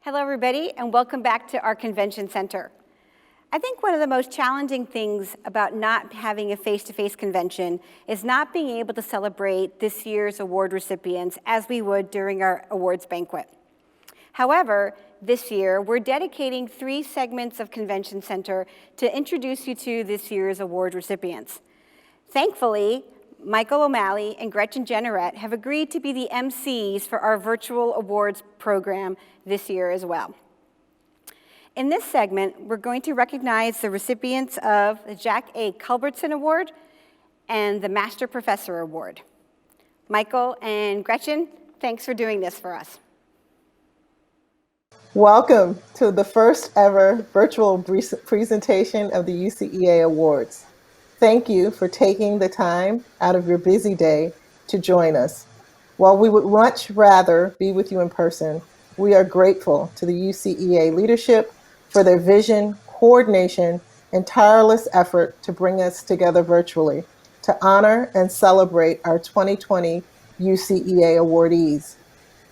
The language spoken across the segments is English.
Hello, everybody, and welcome back to our convention center. I think one of the most challenging things about not having a face-to-face convention is not being able to celebrate this year's award recipients as we would during our awards banquet. However, this year, we're dedicating 3 segments of Convention Center to introduce you to this year's award recipients. Thankfully, Michael O'Malley and Gretchen Jrle have agreed to be the MCs for our virtual awards program this year as well. In this segment, we're going to recognize the recipients of the Jack A. Culbertson Award and the Master Professor Award. Michael and Gretchen, thanks for doing this for us. Welcome to the first ever virtual presentation of the UCEA Awards. Thank you for taking the time out of your busy day to join us. While we would much rather be with you in person, we are grateful to the UCEA leadership for their vision, coordination, and tireless effort to bring us together virtually to honor and celebrate our 2020 UCEA awardees.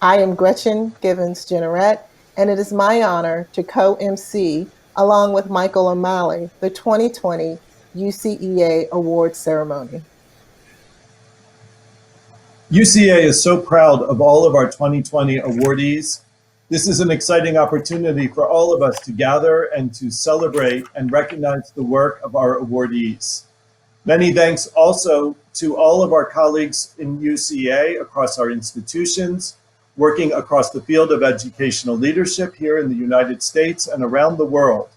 I am Gretchen Givens-Jrle, and it is my honor to co-MC, along with Michael O'Malley, the 2020 UCEA Awards ceremony. UCEA is so proud of all of our 2020 awardees. This is an exciting opportunity for all of us to gather and to celebrate and recognize the work of our awardees. Many thanks also to all of our colleagues in UCEA across our institutions, working across the field of educational leadership here in the United States and around the world.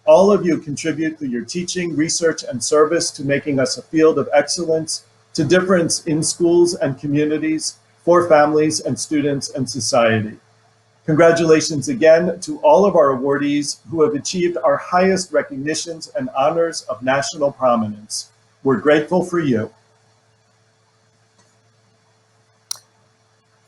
All of you contribute through your teaching, research, and service to making us a field of excellence to difference in schools and communities, for families and students and society. Congratulations again to all of our awardees who have achieved our highest recognitions and honors of national prominence. We're grateful for you.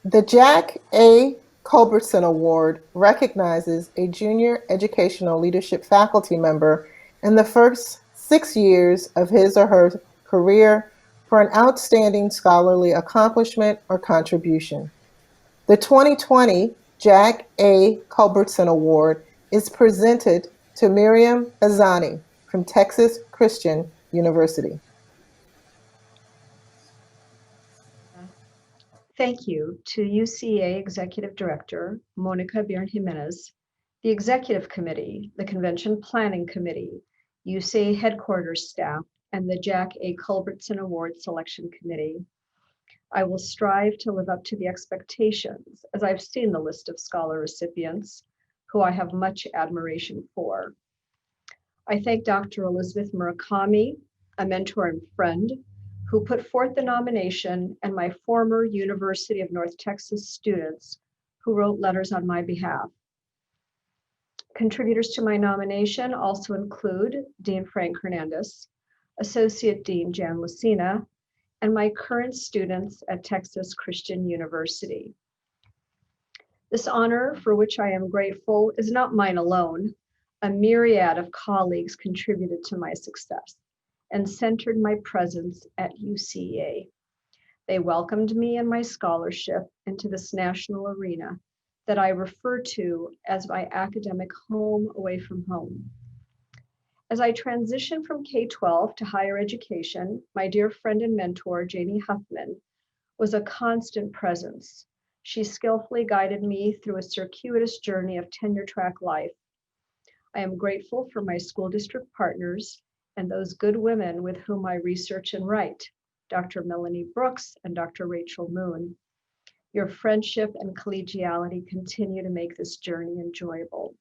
The Jack A. Culbertson Award recognizes a junior educational leadership faculty member in the first 6 years of his or her career for an outstanding scholarly accomplishment or contribution. The 2020 Jack A. Culbertson Award is presented to Miriam Azani from Texas Christian University. Thank you to UCEA Executive Director, Monica Byrne-Jimenez, the Executive Committee, the Convention Planning Committee, UCEA Headquarters staff, and the Jack A. Culbertson Award Selection Committee. I will strive to live up to the expectations as I've seen the list of scholar recipients who I have much admiration for. I thank Dr. Elizabeth Murakami, a mentor and friend, who put forth the nomination, and my former University of North Texas students who wrote letters on my behalf. Contributors to my nomination also include Dean Frank Hernandez, Associate Dean Jan Lucina, and my current students at Texas Christian University. This honor, for which I am grateful, is not mine alone. A myriad of colleagues contributed to my success and centered my presence at UCEA. They welcomed me and my scholarship into this national arena that I refer to as my academic home away from home. As I transitioned from K-12 to higher education, my dear friend and mentor, Janie Huffman, was a constant presence. She skillfully guided me through a circuitous journey of tenure track life. I am grateful for my school district partners and those good women with whom I research and write, Dr. Melanie Brooks and Dr. Rachel Moon. Your friendship and collegiality continue to make this journey enjoyable.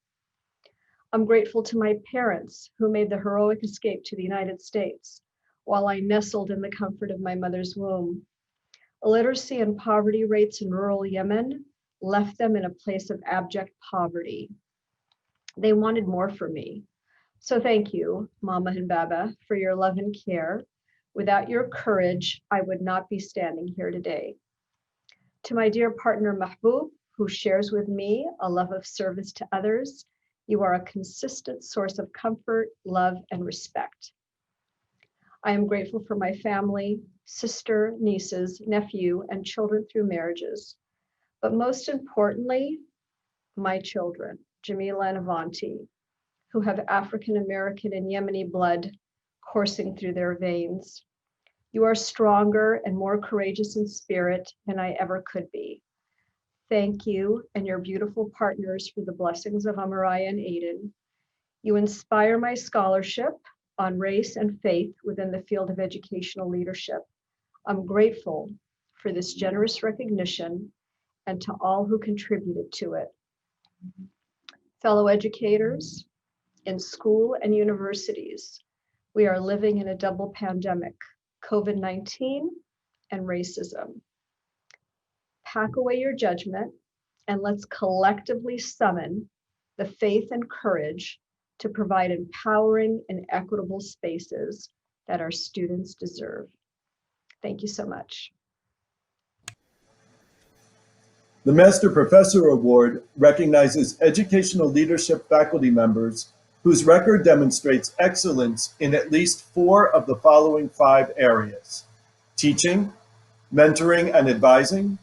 I'm grateful to my parents who made the heroic escape to the United States while I nestled in the comfort of my mother's womb. Illiteracy and poverty rates in rural Yemen left them in a place of abject poverty. They wanted more for me. So thank you, Mama and Baba, for your love and care. Without your courage, I would not be standing here today. To my dear partner, Mahbub, who shares with me a love of service to others, you are a consistent source of comfort, love, and respect. I am grateful for my family, sister, nieces, nephew, and children through marriages. But most importantly, my children, Jamila and Avanti, who have African American and Yemeni blood coursing through their veins. You are stronger and more courageous in spirit than I ever could be. Thank you and your beautiful partners for the blessings of Amariah and Aiden. You inspire my scholarship on race and faith within the field of educational leadership. I'm grateful for this generous recognition and to all who contributed to it. Fellow educators in school and universities, we are living in a double pandemic, COVID-19 and racism. Pack away your judgment and let's collectively summon the faith and courage to provide empowering and equitable spaces that our students deserve. Thank you so much. The Master Professor Award recognizes educational leadership faculty members whose record demonstrates excellence in at least 4 of the following 5 areas: teaching, mentoring and advising,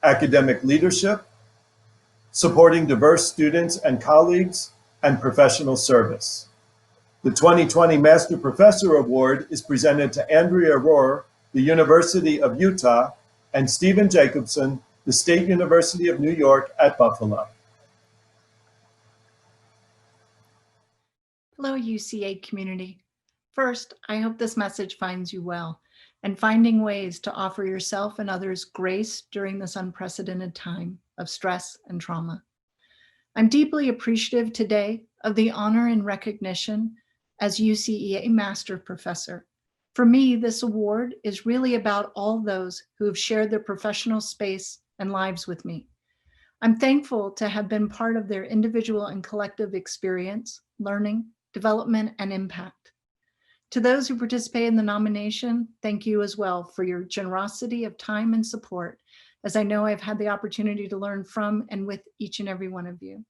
academic leadership, supporting diverse students and colleagues, and professional service. The 2020 Master Professor Award is presented to Andrea Rohr, the University of Utah, and Stephen Jacobson, the State University of New York at Buffalo. Hello, UCA community. First, I hope this message finds you well and finding ways to offer yourself and others grace during this unprecedented time of stress and trauma. I'm deeply appreciative today of the honor and recognition as UCEA Master Professor. For me, this award is really about all those who have shared their professional space and lives with me. I'm thankful to have been part of their individual and collective experience, learning, development, and impact. To those who participate in the nomination, thank you as well for your generosity of time and support, as I know I've had the opportunity to learn from and with each and every one of you.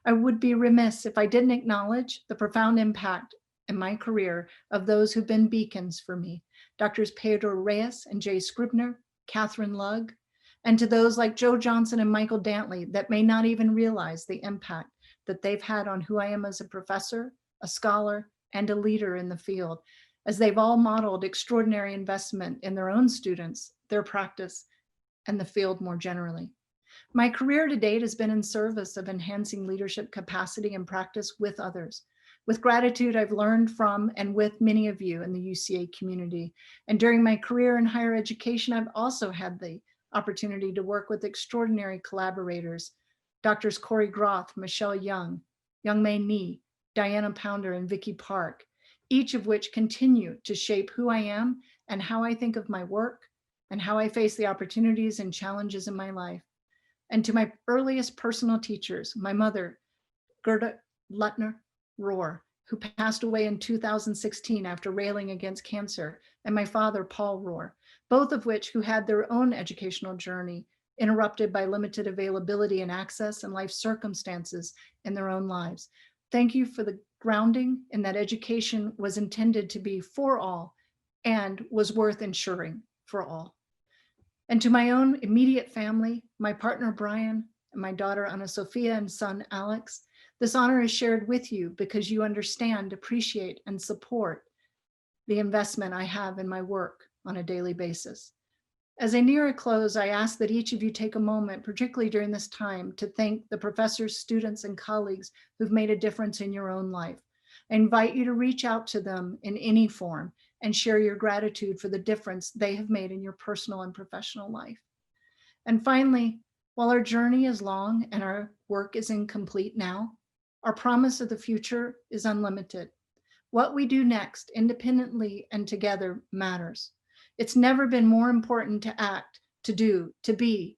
I would be remiss if I didn't acknowledge the profound impact in my career of those who've been beacons for me, Drs. Pedro Reyes and Jay Scribner, Catherine Lugg, and to those like Joe Johnson and Michael Dantley that may not even realize the impact that they've had on who I am as a professor, a scholar, and a leader in the field, as they've all modeled extraordinary investment in their own students, their practice, and the field more generally. My career to date has been in service of enhancing leadership capacity and practice with others. With gratitude, I've learned from and with many of you in the UCA community. And during my career in higher education, I've also had the opportunity to work with extraordinary collaborators, Drs. Corey Groth, Michelle Young, Youngmei Ni, Diana Pounder, and Vicki Park, each of which continue to shape who I am and how I think of my work and how I face the opportunities and challenges in my life. And to my earliest personal teachers, my mother, Gerda Lutner Rohr, who passed away in 2016 after railing against cancer, and my father, Paul Rohr, both of which who had their own educational journey interrupted by limited availability and access and life circumstances in their own lives. Thank you for the grounding in that education was intended to be for all and was worth ensuring for all. And to my own immediate family, my partner, Brian, and my daughter, Ana Sophia, and son, Alex, this honor is shared with you because you understand, appreciate, and support the investment I have in my work on a daily basis. As I near a close, I ask that each of you take a moment, particularly during this time, to thank the professors, students, and colleagues who've made a difference in your own life. I invite you to reach out to them in any form and share your gratitude for the difference they have made in your personal and professional life. And finally, while our journey is long and our work is incomplete now, our promise of the future is unlimited. What we do next, independently and together, matters. It's never been more important to act, to do, to be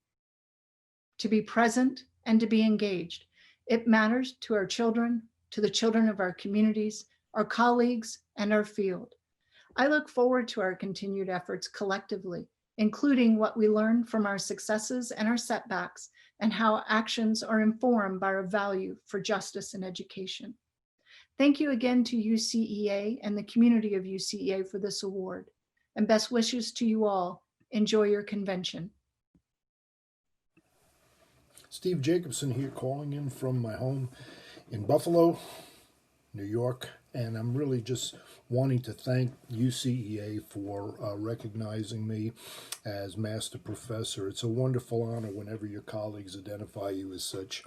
present, and to be engaged. It matters to our children, to the children of our communities, our colleagues, and our field. I look forward to our continued efforts collectively, including what we learn from our successes and our setbacks, and how actions are informed by our value for justice and education. Thank you again to UCEA and the community of UCEA for this award, and best wishes to you all. Enjoy your convention. Steve Jacobson here, calling in from my home in Buffalo, New York, and I'm really just wanting to thank UCEA for recognizing me as Master Professor. It's a wonderful honor whenever your colleagues identify you as such.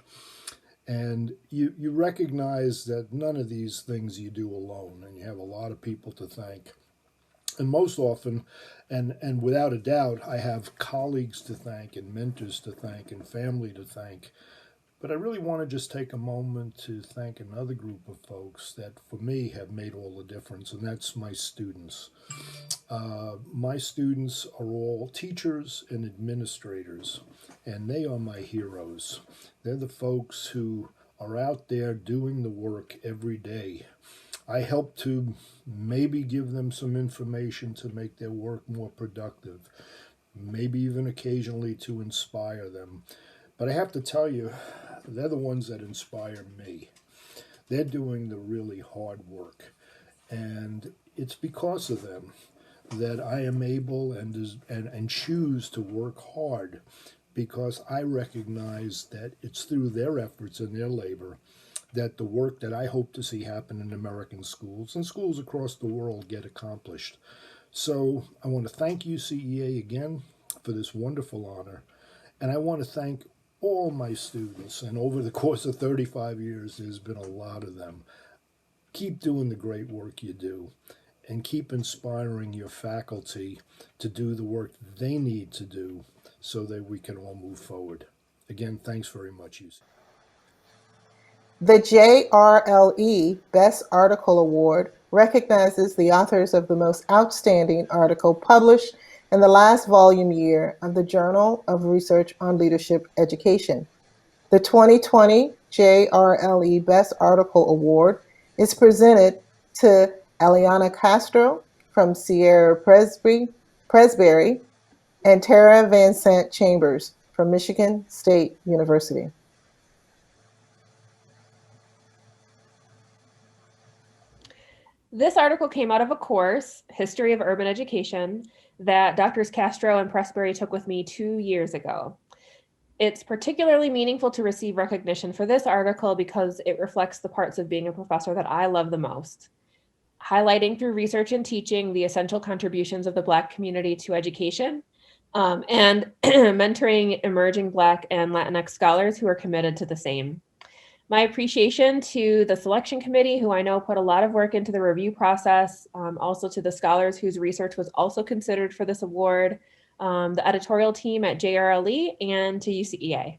And you recognize that none of these things you do alone, and you have a lot of people to thank. And most often, and without a doubt, I have colleagues to thank and mentors to thank and family to thank. But I really want to just take a moment to thank another group of folks that, for me, have made all the difference, and that's my students. My students are all teachers and administrators, and they are my heroes. They're the folks who are out there doing the work every day. I help to maybe give them some information to make their work more productive, maybe even occasionally to inspire them. But I have to tell you, they're the ones that inspire me. They're doing the really hard work. And it's because of them that I am able and choose to work hard, because I recognize that it's through their efforts and their labor that the work that I hope to see happen in American schools and schools across the world get accomplished. So I want to thank UCEA again for this wonderful honor. And I want to thank all my students. And over the course of 35 years, there's been a lot of them. Keep doing the great work you do, and keep inspiring your faculty to do the work they need to do so that we can all move forward. Again, thanks very much, UCEA. The Jrle Best Article Award recognizes the authors of the most outstanding article published in the last volume year of the Journal of Research on Leadership Education. The 2020 Jrle Best Article Award is presented to Eliana Castro from Sierra Presbytery and Tara Van Sant Chambers from Michigan State University. This article came out of a course, History of Urban Education, that Drs. Castro and Presbury took with me 2 years ago. It's particularly meaningful to receive recognition for this article because it reflects the parts of being a professor that I love the most. Highlighting through research and teaching the essential contributions of the Black community to education, and mentoring emerging Black and Latinx scholars who are committed to the same. My appreciation to the selection committee, who I know put a lot of work into the review process, also to the scholars whose research was also considered for this award, the editorial team at Jrle, and to UCEA.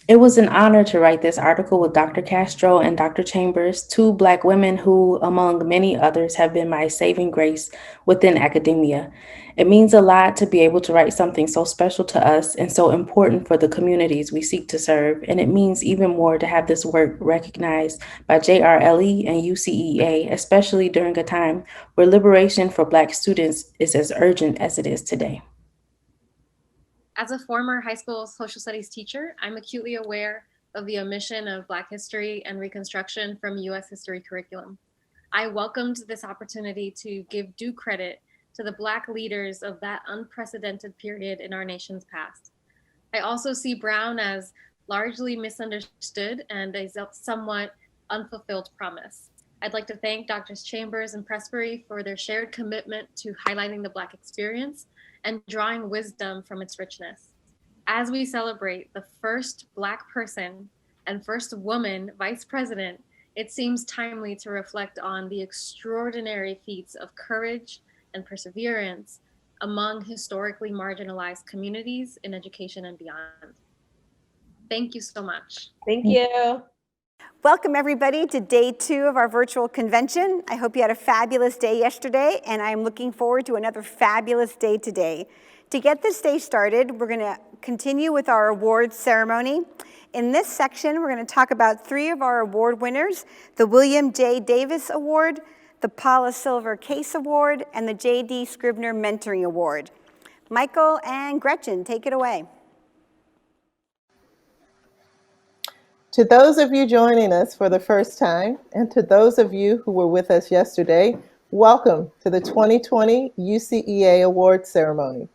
It was an honor to write this article with Dr. Castro and Dr. Chambers, two Black women who, among many others, have been my saving grace within academia. It means a lot to be able to write something so special to us and so important for the communities we seek to serve. And it means even more to have this work recognized by Jrle and UCEA, especially during a time where liberation for Black students is as urgent as it is today. As a former high school social studies teacher, I'm acutely aware of the omission of Black history and Reconstruction from U.S. history curriculum. I welcomed this opportunity to give due credit to the Black leaders of that unprecedented period in our nation's past. I also see Brown as largely misunderstood and a somewhat unfulfilled promise. I'd like to thank Drs. Chambers and Presbury for their shared commitment to highlighting the Black experience and drawing wisdom from its richness. As we celebrate the first Black person and first woman vice president, it seems timely to reflect on the extraordinary feats of courage and perseverance among historically marginalized communities in education and beyond. Thank you so much. Thank you. Welcome everybody to day 2 of our virtual convention. I hope you had a fabulous day yesterday, and I'm looking forward to another fabulous day today. To get this day started, we're gonna continue with our awards ceremony. In this section, we're gonna talk about 3 of our award winners, the William J. Davis Award, the Paula Silver Case Award, and the J.D. Scribner Mentoring Award. Michael and Gretchen, take it away. To those of you joining us for the first time, and to those of you who were with us yesterday, welcome to the 2020 UCEA Awards ceremony.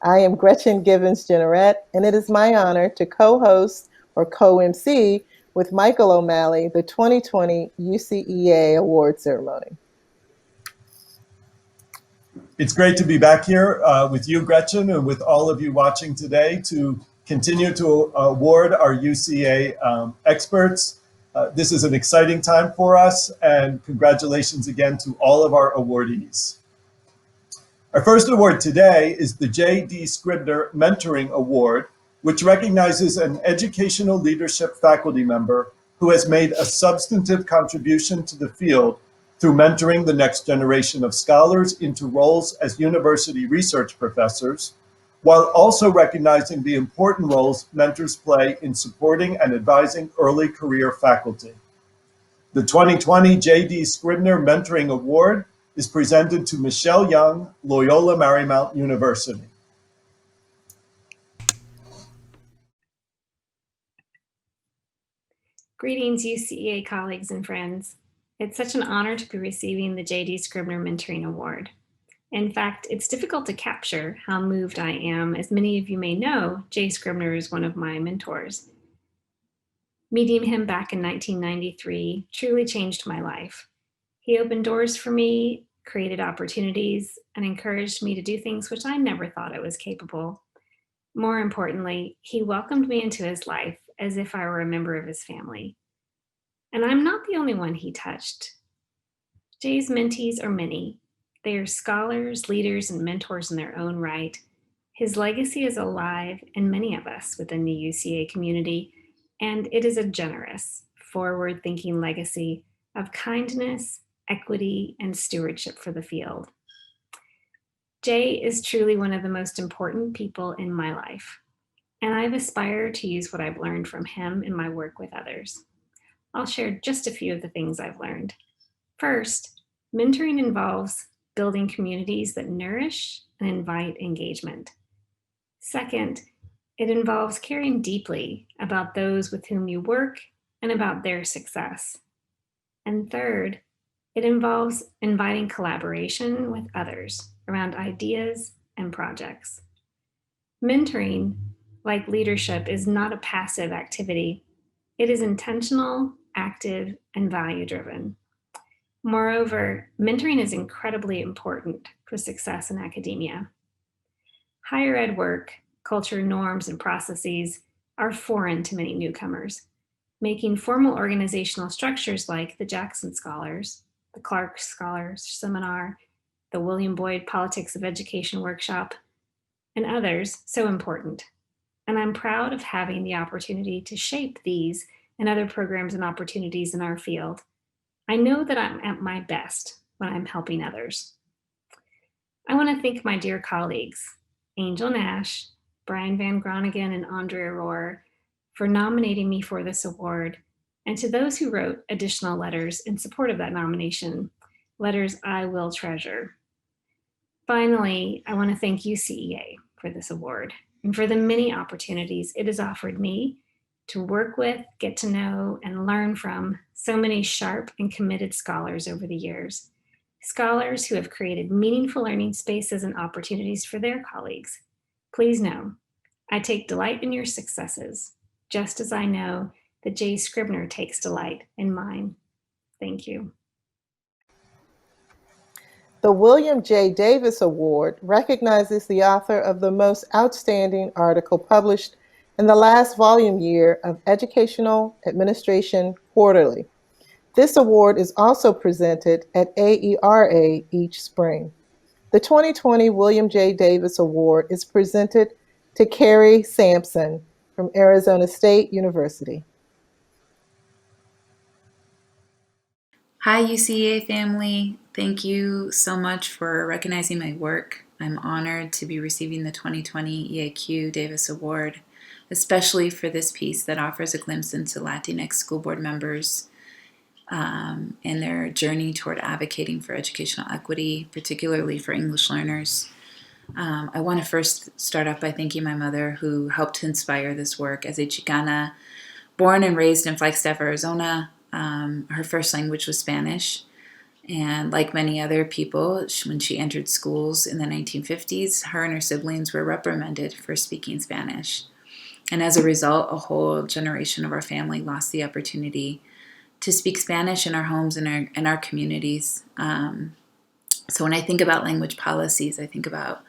I am Gretchen Givens Jenneret, and it is my honor to co-host or co-MC with Michael O'Malley the 2020 UCEA Awards ceremony. It's great to be back here with you, Gretchen, and with all of you watching today to continue to award our UCA experts. This is an exciting time for us, and congratulations again to all of our awardees. Our first award today is the J.D. Scribner Mentoring Award, which recognizes an educational leadership faculty member who has made a substantive contribution to the field through mentoring the next generation of scholars into roles as university research professors, while also recognizing the important roles mentors play in supporting and advising early career faculty. The 2020 J.D. Scribner Mentoring Award is presented to Michelle Young, Loyola Marymount University. Greetings, UCEA colleagues and friends. It's such an honor to be receiving the J.D. Scribner Mentoring Award. In fact, it's difficult to capture how moved I am. As many of you may know, Jay Scribner is one of my mentors. Meeting him back in 1993 truly changed my life. He opened doors for me, created opportunities, and encouraged me to do things which I never thought I was capable. More importantly, he welcomed me into his life as if I were a member of his family. And I'm not the only one he touched. Jay's mentees are many. They are scholars, leaders, and mentors in their own right. His legacy is alive in many of us within the UCA community, and it is a generous, forward-thinking legacy of kindness, equity, and stewardship for the field. Jay is truly one of the most important people in my life, and I've aspired to use what I've learned from him in my work with others. I'll share just a few of the things I've learned. First, mentoring involves building communities that nourish and invite engagement. Second, it involves caring deeply about those with whom you work and about their success. And third, it involves inviting collaboration with others around ideas and projects. Mentoring, like leadership, is not a passive activity. It is intentional, active, and value-driven. Moreover, mentoring is incredibly important for success in academia. Higher ed work, culture, norms, and processes are foreign to many newcomers, making formal organizational structures like the Jackson Scholars, the Clark Scholars Seminar, the William Boyd Politics of Education Workshop, and others so important. And I'm proud of having the opportunity to shape these and other programs and opportunities in our field. I know that I'm at my best when I'm helping others. I want to thank my dear colleagues, Angel Nash, Brian Van Groningen, and Andrea Rohr, for nominating me for this award, and to those who wrote additional letters in support of that nomination, letters I will treasure. Finally, I want to thank UCEA for this award and for the many opportunities it has offered me to work with, get to know, and learn from so many sharp and committed scholars over the years. Scholars who have created meaningful learning spaces and opportunities for their colleagues. Please know, I take delight in your successes, just as I know that Jay Scribner takes delight in mine. Thank you. The William J. Davis Award recognizes the author of the most outstanding article published in the last volume year of Educational Administration Quarterly. This award is also presented at AERA each spring. The 2020 William J. Davis Award is presented to Carrie Sampson from Arizona State University. Hi, UCEA family. Thank you so much for recognizing my work. I'm honored to be receiving the 2020 EAQ Davis Award, especially for this piece that offers a glimpse into Latinx school board members and their journey toward advocating for educational equity, particularly for English learners. I want to first start off by thanking my mother, who helped to inspire this work. As a Chicana born and raised in Flagstaff, Arizona, her first language was Spanish. And like many other people, when she entered schools in the 1950s, her and her siblings were reprimanded for speaking Spanish. And as a result, a whole generation of our family lost the opportunity to speak Spanish in our homes and our communities. So when I think about language policies, I think about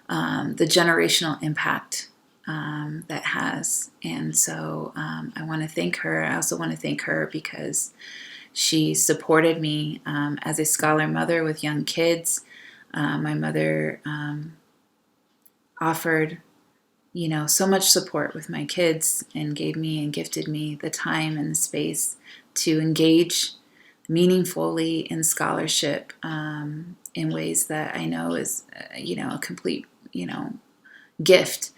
the generational impact that has. And so I want to thank her. I also want to thank her because she supported me as a scholar mother with young kids. My mother offered, so much support with my kids and gave me and gifted me the time and the space to engage meaningfully in scholarship in ways that I know is, a complete, gift.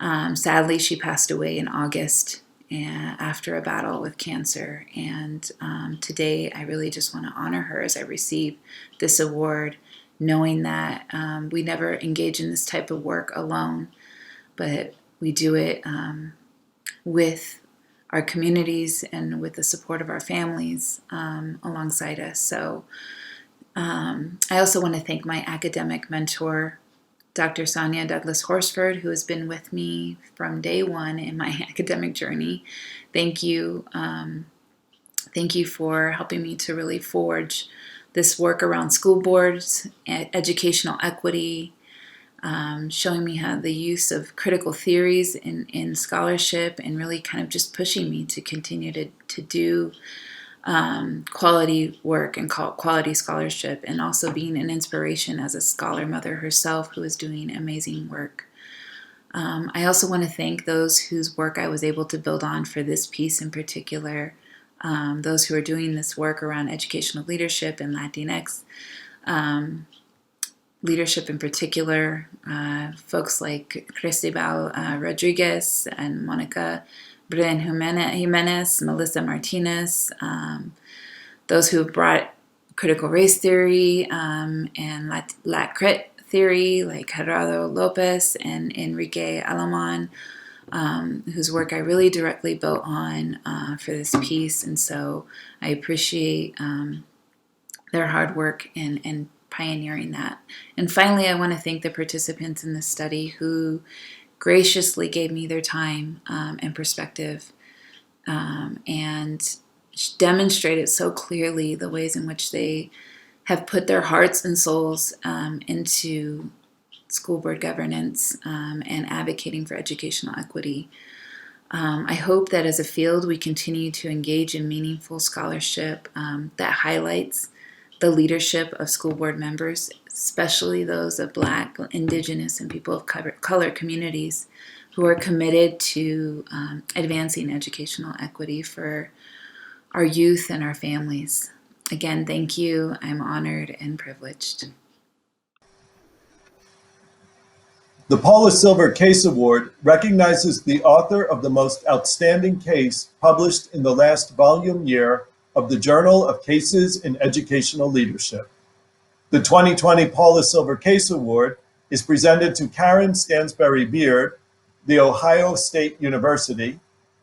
Sadly, she passed away in August after a battle with cancer. And today, I really just want to honor her as I receive this award, knowing that we never engage in this type of work alone, but we do it with our communities and with the support of our families alongside us. So I also want to thank my academic mentor, Dr. Sonia Douglas Horsford, who has been with me from day one in my academic journey. Thank you. Thank you for helping me to really forge this work around school boards, educational equity, showing me how the use of critical theories in scholarship, and really kind of just pushing me to continue to do quality work and quality scholarship, and also being an inspiration as a scholar mother herself who is doing amazing work. I also want to thank those whose work I was able to build on for this piece in particular, those who are doing this work around educational leadership and Latinx leadership in particular, folks like Cristobal Rodriguez and Monica Bren Jimenez, Melissa Martinez, those who have brought critical race theory and Lat Crit theory, like Gerardo Lopez and Enrique Alamán, whose work I really directly built on for this piece. And so I appreciate their hard work and pioneering that. And finally, I want to thank the participants in this study who graciously gave me their time and perspective and demonstrated so clearly the ways in which they have put their hearts and souls into school board governance and advocating for educational equity. I hope that as a field we continue to engage in meaningful scholarship that highlights the leadership of school board members, especially those of Black, Indigenous, and people of color communities who are committed to advancing educational equity for our youth and our families. Again, thank you. I'm honored and privileged. The Paula Silver Case Award recognizes the author of the most outstanding case published in the last volume year of the Journal of Cases in Educational Leadership. The 2020 Paula Silver Case Award is presented to Karen Stansberry Beard, The Ohio State University,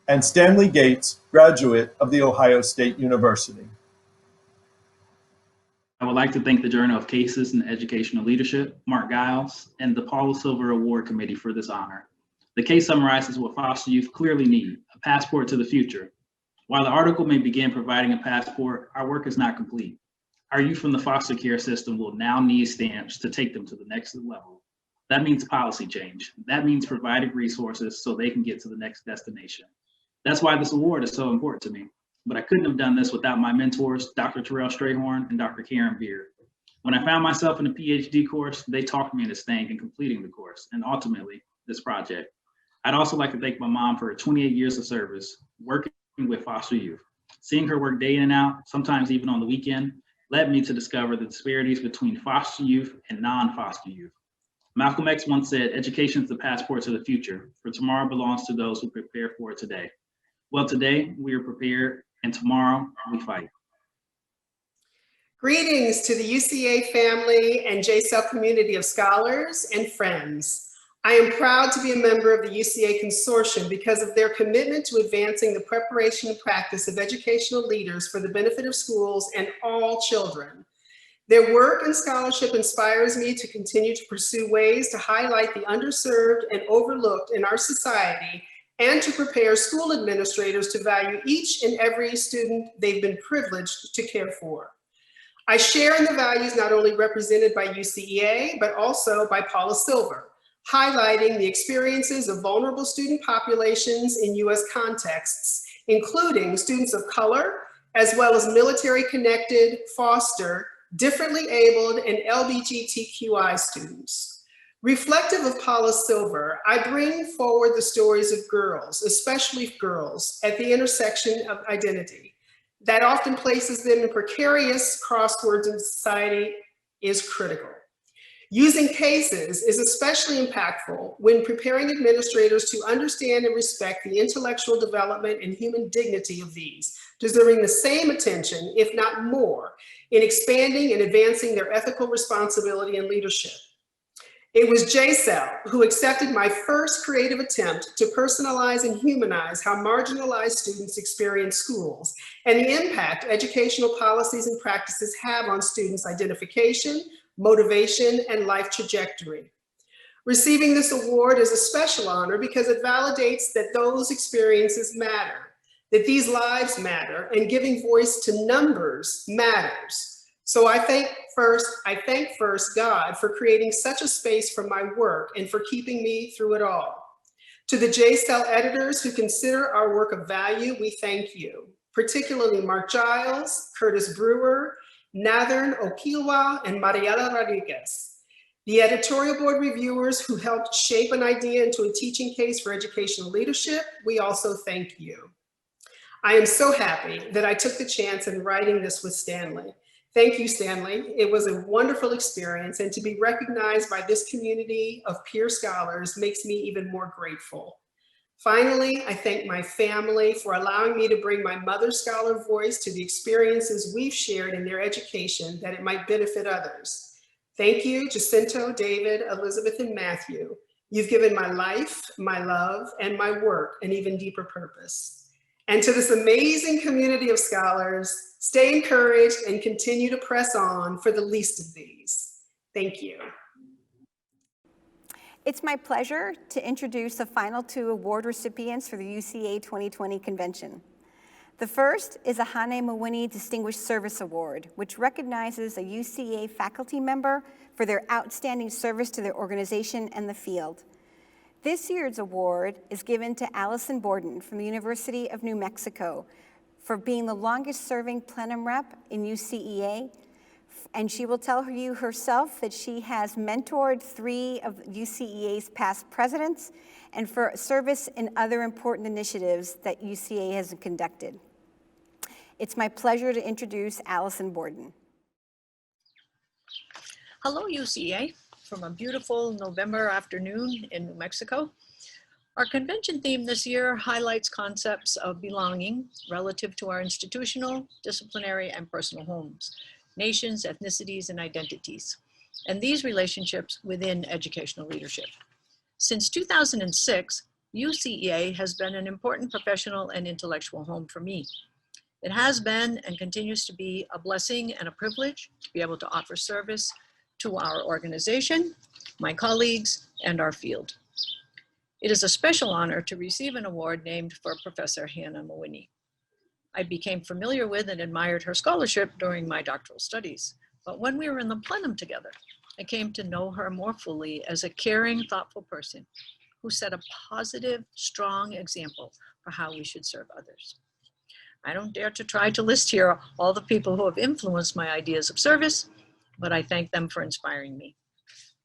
and Stanley Gates, graduate of The Ohio State University. I would like to thank the Journal of Cases in Educational Leadership, Mark Giles, and the Paula Silver Award Committee for this honor. The case summarizes what foster youth clearly need, a passport to the future. While the article may begin providing a passport, our work is not complete. Our youth from the foster care system will now need stamps to take them to the next level. That means policy change. That means providing resources so they can get to the next destination. That's why this award is so important to me. But I couldn't have done this without my mentors, Dr. Jrle Strayhorn and Dr. Karen Beard. When I found myself in a PhD course, they talked me into staying and completing the course, and ultimately, this project. I'd also like to thank my mom for her 28 years of service, working with foster youth. Seeing her work day in and out, sometimes even on the weekend, led me to discover the disparities between foster youth and non-foster youth. Malcolm X once said, education is the passport to the future, for tomorrow belongs to those who prepare for it today. Well, today we are prepared, and tomorrow we fight. Greetings to the UCEA family and Jrle community of scholars and friends. I am proud to be a member of the UCA Consortium because of their commitment to advancing the preparation and practice of educational leaders for the benefit of schools and all children. Their work and scholarship inspires me to continue to pursue ways to highlight the underserved and overlooked in our society and to prepare school administrators to value each and every student they've been privileged to care for. I share in the values not only represented by UCEA, but also by Paula Silver, highlighting the experiences of vulnerable student populations in US contexts, including students of color, as well as military-connected, foster, differently abled, and LGBTQI students. Reflective of Paula Silver, I bring forward the stories of girls, especially girls, at the intersection of identity. That often places them in precarious crosswords in society is critical. Using cases is especially impactful when preparing administrators to understand and respect the intellectual development and human dignity of these, deserving the same attention, if not more, in expanding and advancing their ethical responsibility and leadership. It was Jrle who accepted my first creative attempt to personalize and humanize how marginalized students experience schools and the impact educational policies and practices have on students' identification, motivation, and life trajectory. Receiving this award is a special honor because it validates that those experiences matter, that these lives matter, and giving voice to numbers matters. So I thank first God for creating such a space for my work and for keeping me through it all. To the Jrle editors who consider our work of value, we thank you, particularly Mark Giles, Curtis Brewer, Nathern Okiwa, and Mariela Rodriguez. The editorial board reviewers who helped shape an idea into a teaching case for educational leadership, we also thank you. I am so happy that I took the chance in writing this with Stanley. Thank you, Stanley. It was a wonderful experience, and to be recognized by this community of peer scholars makes me even more grateful. Finally, I thank my family for allowing me to bring my mother's scholar voice to the experiences we've shared in their education that it might benefit others. Thank you, Jacinto, David, Elizabeth, and Matthew. You've given my life, my love, and my work an even deeper purpose. And to this amazing community of scholars, stay encouraged and continue to press on for the least of these. Thank you. It's my pleasure to introduce the final two award recipients for the UCEA 2020 convention. The first is a Hane Mowini Distinguished Service Award, which recognizes a UCEA faculty member for their outstanding service to their organization and the field. This year's award is given to Allison Borden from the University of New Mexico for being the longest serving plenum rep in UCEA. And she will tell you herself that she has mentored 3 of UCEA's past presidents and for service in other important initiatives that UCEA has conducted. It's my pleasure to introduce Allison Borden. Hello, UCEA, from a beautiful November afternoon in New Mexico. Our convention theme this year highlights concepts of belonging relative to our institutional, disciplinary, and personal homes, nations, ethnicities, and identities, and these relationships within educational leadership. Since 2006, UCEA has been an important professional and intellectual home for me. It has been and continues to be a blessing and a privilege to be able to offer service to our organization, my colleagues, and our field. It is a special honor to receive an award named for Professor Hane Mowini. I became familiar with and admired her scholarship during my doctoral studies, but when we were in the plenum together, I came to know her more fully as a caring, thoughtful person who set a positive, strong example for how we should serve others. I don't dare to try to list here all the people who have influenced my ideas of service, but I thank them for inspiring me.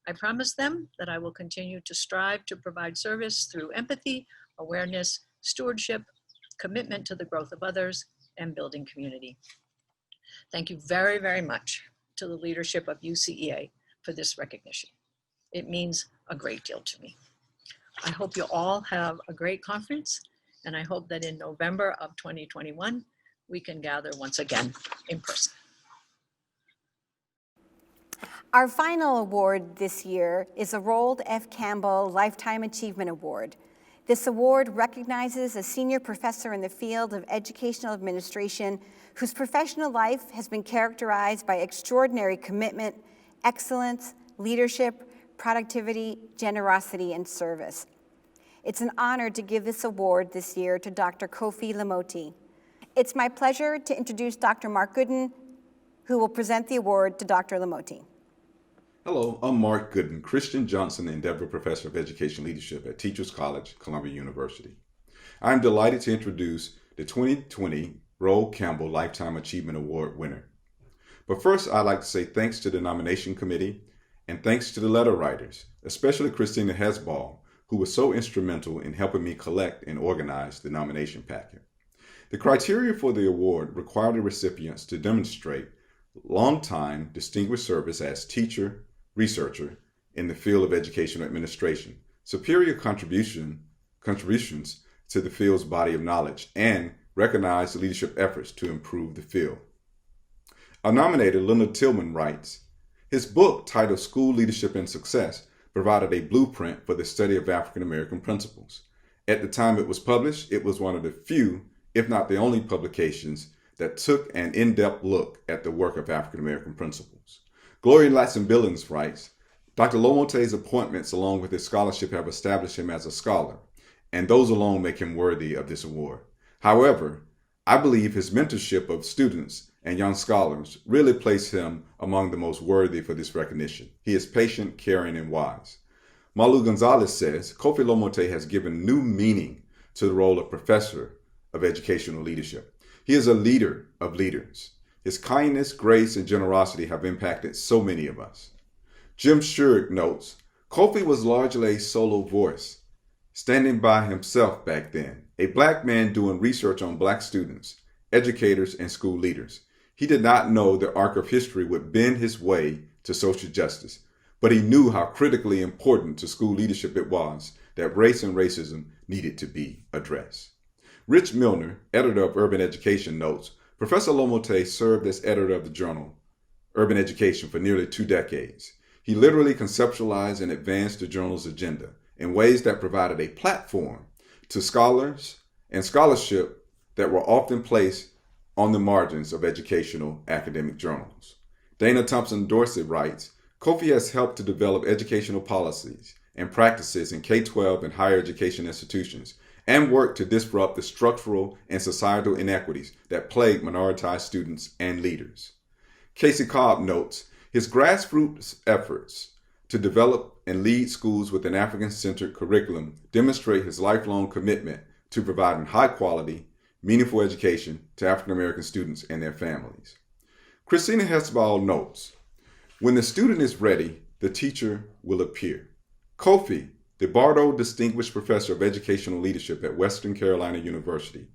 I promise them that I will continue to strive to provide service through empathy, awareness, stewardship, commitment to the growth of others, and building community. Thank you very, very much to the leadership of UCEA for this recognition. It means a great deal to me. I hope you all have a great conference, and I hope that in November of 2021, we can gather once again in person. Our final award this year is the Roald F. Campbell Lifetime Achievement Award. This award recognizes a senior professor in the field of educational administration whose professional life has been characterized by extraordinary commitment, excellence, leadership, productivity, generosity, and service. It's an honor to give this award this year to Dr. Kofi Lamoti. It's my pleasure to introduce Dr. Mark Gooden, who will present the award to Dr. Lamoti. Hello, I'm Mark Gooden, Christian Johnson Endeavor Professor of Education Leadership at Teachers College, Columbia University. I'm delighted to introduce the 2020 Roald Campbell Lifetime Achievement Award winner. But first, I'd like to say thanks to the nomination committee and thanks to the letter writers, especially Christina Hesball, who was so instrumental in helping me collect and organize the nomination packet. The criteria for the award require the recipients to demonstrate long-time distinguished service as teacher, researcher in the field of educational administration, superior contributions to the field's body of knowledge, and recognize the leadership efforts to improve the field. Our nominator, Leonard Tillman, writes, his book titled School Leadership and Success provided a blueprint for the study of African American principles. At the time it was published, it was one of the few, if not the only publications that took an in-depth look at the work of African American principles. Gloria Latson-Billings writes, Dr. Lomote's appointments along with his scholarship have established him as a scholar, and those alone make him worthy of this award. However, I believe his mentorship of students and young scholars really place him among the most worthy for this recognition. He is patient, caring, and wise. Malu Gonzalez says, Kofi Lomote has given new meaning to the role of professor of educational leadership. He is a leader of leaders. His kindness, grace, and generosity have impacted so many of us. Jim Shurig notes, Kofi was largely a solo voice, standing by himself back then, a Black man doing research on Black students, educators, and school leaders. He did not know the arc of history would bend his way to social justice, but he knew how critically important to school leadership it was that race and racism needed to be addressed. Rich Milner, editor of Urban Education, notes, Professor Lomote served as editor of the journal, Urban Education, for nearly 2 decades. He literally conceptualized and advanced the journal's agenda in ways that provided a platform to scholars and scholarship that were often placed on the margins of educational academic journals. Dana Thompson Dorsey writes, Kofi has helped to develop educational policies and practices in K-12 and higher education institutions and work to disrupt the structural and societal inequities that plague minoritized students and leaders. Casey Cobb notes, his grassroots efforts to develop and lead schools with an African-centered curriculum demonstrate his lifelong commitment to providing high-quality, meaningful education to African American students and their families. Christina Hesball notes, when the student is ready, the teacher will appear. Kofi, the Bardo Distinguished Professor of Educational Leadership at Western Carolina University,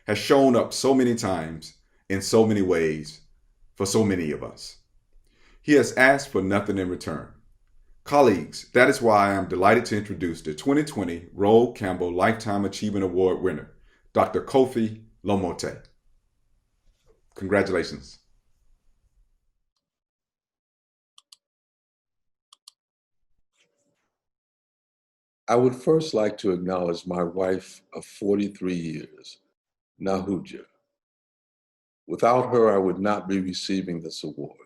has shown up so many times in so many ways for so many of us. He has asked for nothing in return. Colleagues, that is why I am delighted to introduce the 2020 Roald Campbell Lifetime Achievement Award winner, Dr. Kofi Lomote. Congratulations. I would first like to acknowledge my wife of 43 years, Nahuja. Without her, I would not be receiving this award.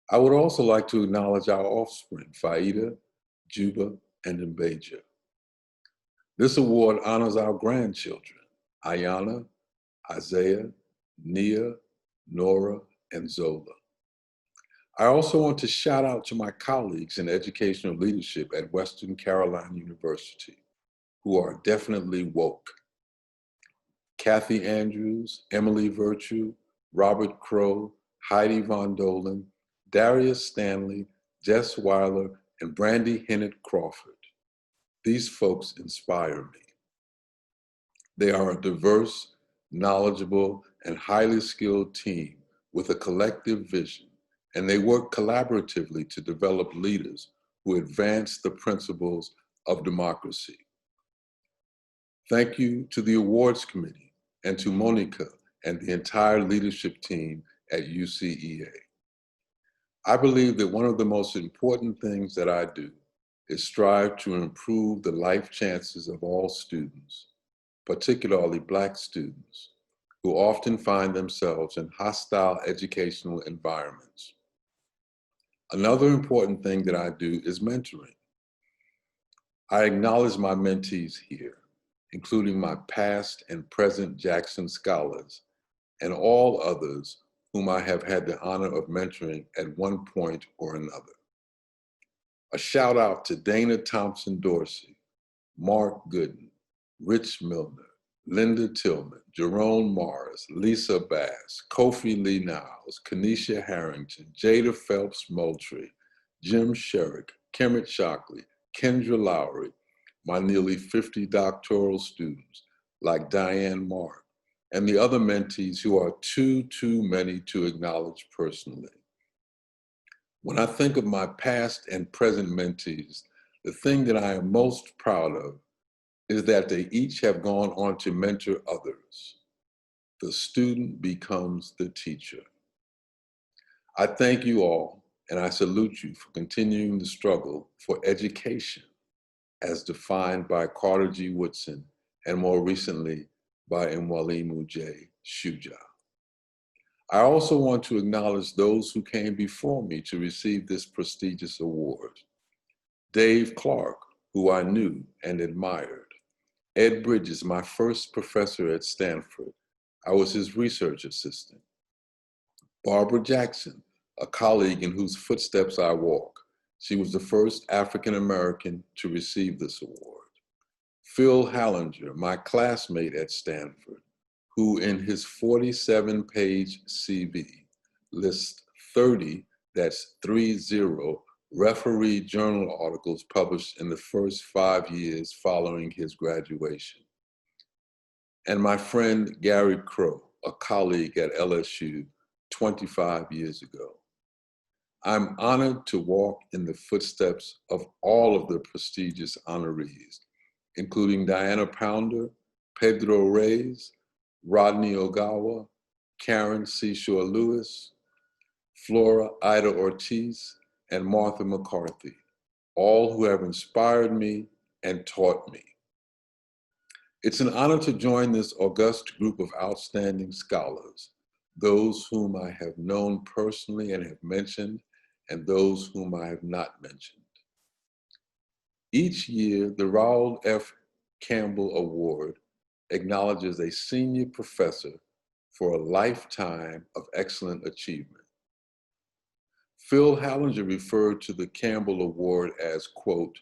I would also like to acknowledge our offspring, Faida, Juba, and Mbeja. This award honors our grandchildren, Ayana, Isaiah, Nia, Nora, and Zola. I also want to shout out to my colleagues in educational leadership at Western Carolina University, who are definitely woke. Kathy Andrews, Emily Virtue, Robert Crow, Heidi Von Dolan, Darius Stanley, Jess Weiler, and Brandy Hennett Crawford. These folks inspire me. They are a diverse, knowledgeable, and highly skilled team with a collective vision, and they work collaboratively to develop leaders who advance the principles of democracy. Thank you to the awards committee and to Monica and the entire leadership team at UCEA. I believe that one of the most important things that I do is strive to improve the life chances of all students, particularly Black students, who often find themselves in hostile educational environments. Another important thing that I do is mentoring. I acknowledge my mentees here, including my past and present Jackson scholars and all others whom I have had the honor of mentoring at one point or another. A shout out to Dana Thompson Dorsey, Mark Gooden, Rich Milner, Linda Tillman, Jerome Morris, Lisa Bass, Kofi Lee Niles, Kenesha Harrington, Jada Phelps Moultrie, Jim Sherrick, Kemet Shockley, Kendra Lowry, my nearly 50 doctoral students like Diane Mark, and the other mentees who are too many to acknowledge personally. When I think of my past and present mentees, the thing that I am most proud of is that they each have gone on to mentor others. The student becomes the teacher. I thank you all, and I salute you for continuing the struggle for education as defined by Carter G. Woodson and more recently by Mwalimu J. Shuja. I also want to acknowledge those who came before me to receive this prestigious award. Dave Clark, who I knew and admired. Ed Bridges, my first professor at Stanford. I was his research assistant. Barbara Jackson, a colleague in whose footsteps I walk. She was the first African American to receive this award. Phil Hallinger, my classmate at Stanford, who in his 47-page CV lists 30, that's 30, referee journal articles published in the first 5 years following his graduation. And my friend Gary Crow, a colleague at LSU 25 years ago. I'm honored to walk in the footsteps of all of the prestigious honorees, including Diana Pounder, Pedro Reyes, Rodney Ogawa, Karen Seashore Lewis, Flora Ida Ortiz, and Martha McCarthy, all who have inspired me and taught me. It's an honor to join this august group of outstanding scholars, those whom I have known personally and have mentioned, and those whom I have not mentioned. Each year, the Raoul F. Campbell Award acknowledges a senior professor for a lifetime of excellent achievement. Phil Hallinger referred to the Campbell Award as, quote,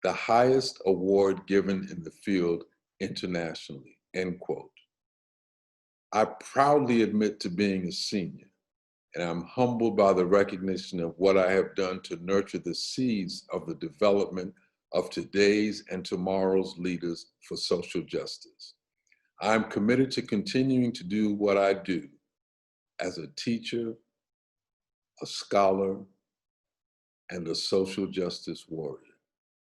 the highest award given in the field internationally, end quote. I proudly admit to being a senior, and I'm humbled by the recognition of what I have done to nurture the seeds of the development of today's and tomorrow's leaders for social justice. I'm committed to continuing to do what I do as a teacher, a scholar, and a social justice warrior.